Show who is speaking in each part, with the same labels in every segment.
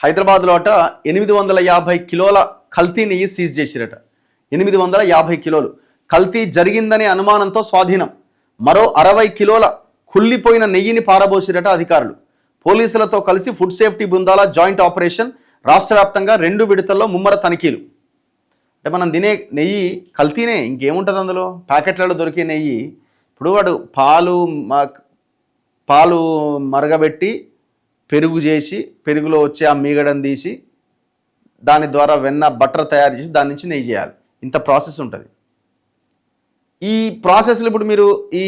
Speaker 1: హైదరాబాద్లో అట 850 కిలోల కల్తీ నెయ్యి సీజ్ చేసిరట. 850 కిలోలు కల్తీ జరిగిందనే అనుమానంతో స్వాధీనం. మరో 60 కిలోల కుళ్ళిపోయిన నెయ్యిని పారబోసిరట అధికారులు. పోలీసులతో కలిసి ఫుడ్ సేఫ్టీ బృందాల జాయింట్ ఆపరేషన్. రాష్ట్ర వ్యాప్తంగా 2 విడతల్లో ముమ్మర తనిఖీలు. అంటే మనం తినే నెయ్యి కల్తీనే, ఇంకేముంటుంది అందులో. ప్యాకెట్లలో దొరికే నెయ్యి ఇప్పుడు వాడు పాలు మరగబెట్టి పెరుగు చేసి పెరుగులో వచ్చే ఆ మీగడని తీసి దాని ద్వారా వెన్న బటర్ తయారు చేసి దాని నుంచి నెయ్యి చేయాలి. ఇంత ప్రాసెస్ ఉంటుంది. ఈ ప్రాసెస్లో ఇప్పుడు మీరు ఈ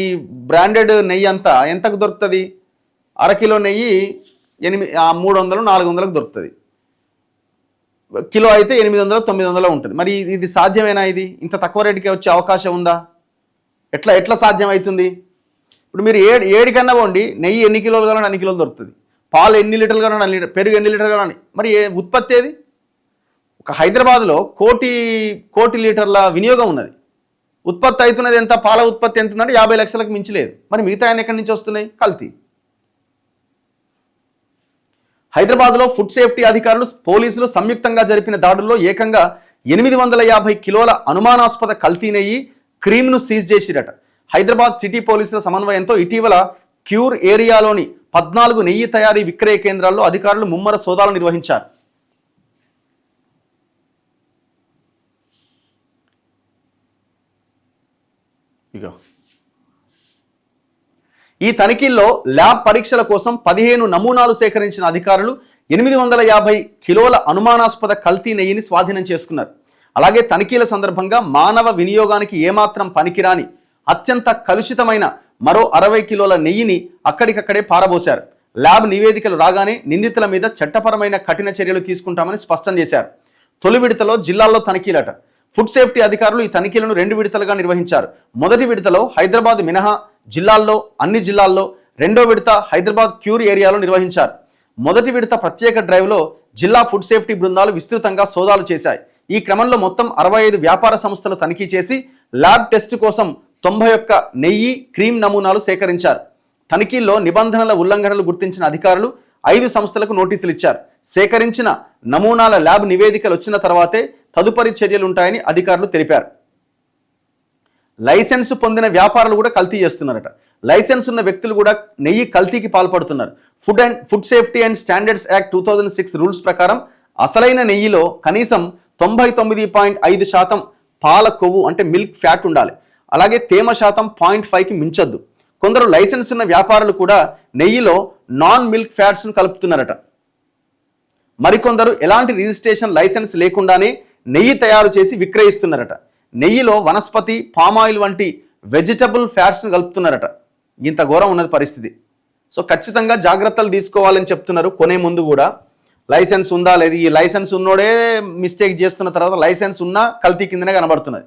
Speaker 1: బ్రాండెడ్ నెయ్యి అంతా ఎంతకు దొరుకుతుంది? అరకిలో నెయ్యి 300-400కు దొరుకుతుంది. కిలో అయితే 800-900 ఉంటుంది. మరి ఇది సాధ్యమేనా? ఇది ఇంత తక్కువ రేటుకే వచ్చే అవకాశం ఉందా? ఎట్లా సాధ్యం అవుతుంది? ఇప్పుడు మీరు ఏడికన్నా పోండి, నెయ్యి ఎన్ని కిలోలు కావాలని అన్ని కిలోలు దొరుకుతుంది. పాలు ఎన్ని లీటర్లు కావాలని అన్ని లీటర్, పెరుగు ఎన్ని లీటర్లు కావాలని. మరి ఉత్పత్తి ఏది? ఒక హైదరాబాద్లో కోటి లీటర్ల వినియోగం ఉన్నది. ఉత్పత్తి అవుతున్నది ఎంత? పాల ఉత్పత్తి ఎంత ఉందంటే 50 లక్షలకు మించలేదు. మరి మిగతా ఆయన ఎక్కడి నుంచి వస్తున్నాయి? కల్తీ. హైదరాబాద్లో ఫుడ్ సేఫ్టీ అధికారులు పోలీసులు సంయుక్తంగా జరిపిన దాడుల్లో ఏకంగా 850 కిలోల అనుమానాస్పద కల్తీ నెయ్యి క్రీమ్ను సీజ్ చేసిరట. హైదరాబాద్ సిటీ పోలీసుల సమన్వయంతో ఇటీవల క్యూర్ ఏరియాలోని 14 నెయ్యి తయారీ విక్రయ కేంద్రాల్లో అధికారులు ముమ్మర సోదాలు నిర్వహించారు. ఈ తనిఖీల్లో ల్యాబ్ పరీక్షల కోసం 15 నమూనాలు సేకరించిన అధికారులు 850 కిలోల అనుమానాస్పద కల్తీ నెయ్యిని స్వాధీనం చేసుకున్నారు. అలాగే తనిఖీల సందర్భంగా మానవ వినియోగానికి ఏమాత్రం పనికిరాని అత్యంత కలుషితమైన మరో 60 కిలోల నెయ్యిని అక్కడికక్కడే పారబోశారు. ల్యాబ్ నివేదికలు రాగానే నిందితుల మీద చట్టపరమైన కఠిన చర్యలు తీసుకుంటామని స్పష్టం చేశారు. తొలి విడతలో జిల్లాల్లో తనిఖీలట. ఫుడ్ సేఫ్టీ అధికారులు ఈ తనిఖీలను 2 విడతలుగా నిర్వహించారు. మొదటి విడతలో హైదరాబాద్ మినహా అన్ని జిల్లాల్లో, రెండో విడత హైదరాబాద్ క్యూర్ ఏరియాలో నిర్వహించారు. మొదటి విడత ప్రత్యేక డ్రైవ్లో జిల్లా ఫుడ్ సేఫ్టీ బృందాలు విస్తృతంగా సోదాలు చేశాయి. ఈ క్రమంలో మొత్తం 65 వ్యాపార సంస్థలు తనిఖీ చేసి ల్యాబ్ టెస్ట్ కోసం 91 నెయ్యి క్రీమ్ నమూనాలు సేకరించారు. తనిఖీల్లో నిబంధనల ఉల్లంఘనలు గుర్తించిన అధికారులు 5 సంస్థలకు నోటీసులు ఇచ్చారు. సేకరించిన నమూనాల ల్యాబ్ నివేదికలు వచ్చిన తర్వాతే తదుపరి చర్యలుంటాయని అధికారులు తెలిపారు. లైసెన్స్ పొందిన వ్యాపారులు కూడా కల్తీ చేస్తున్నారట. లైసెన్స్ ఉన్న వ్యక్తులు కూడా నెయ్యి కల్తీకి పాల్పడుతున్నారు. Food safety and standards act 2006 rules ప్రకారం అసలైన నెయ్యిలో కనీసం 99.5% పాల కొవ్వు అంటే మిల్క్ ఫ్యాట్ ఉండాలి. అలాగే తేమ శాతం 0.5కి మించొద్దు. కొందరు లైసెన్స్ ఉన్న వ్యాపారులు కూడా నెయ్యిలో నాన్ మిల్క్ ఫ్యాట్స్ను కలుపుతున్నారట. మరికొందరు ఎలాంటి రిజిస్ట్రేషన్ లైసెన్స్ లేకుండానే నెయ్యి తయారు చేసి విక్రయిస్తున్నారట. నెయ్యిలో వనస్పతి, పామాయిల్ వంటి వెజిటబుల్ ఫ్యాట్స్ను కలుపుతున్నారట. ఇంత ఘోరం ఉన్నది పరిస్థితి. సో ఖచ్చితంగా జాగ్రత్తలు తీసుకోవాలని చెప్తున్నారు. కొనే ముందు కూడా లైసెన్స్ ఉందా లేదు, ఈ లైసెన్స్ ఉన్నోడే మిస్టేక్ చేస్తున్న తర్వాత లైసెన్స్ ఉన్నా కల్తీ కిందనే కనబడుతున్నది.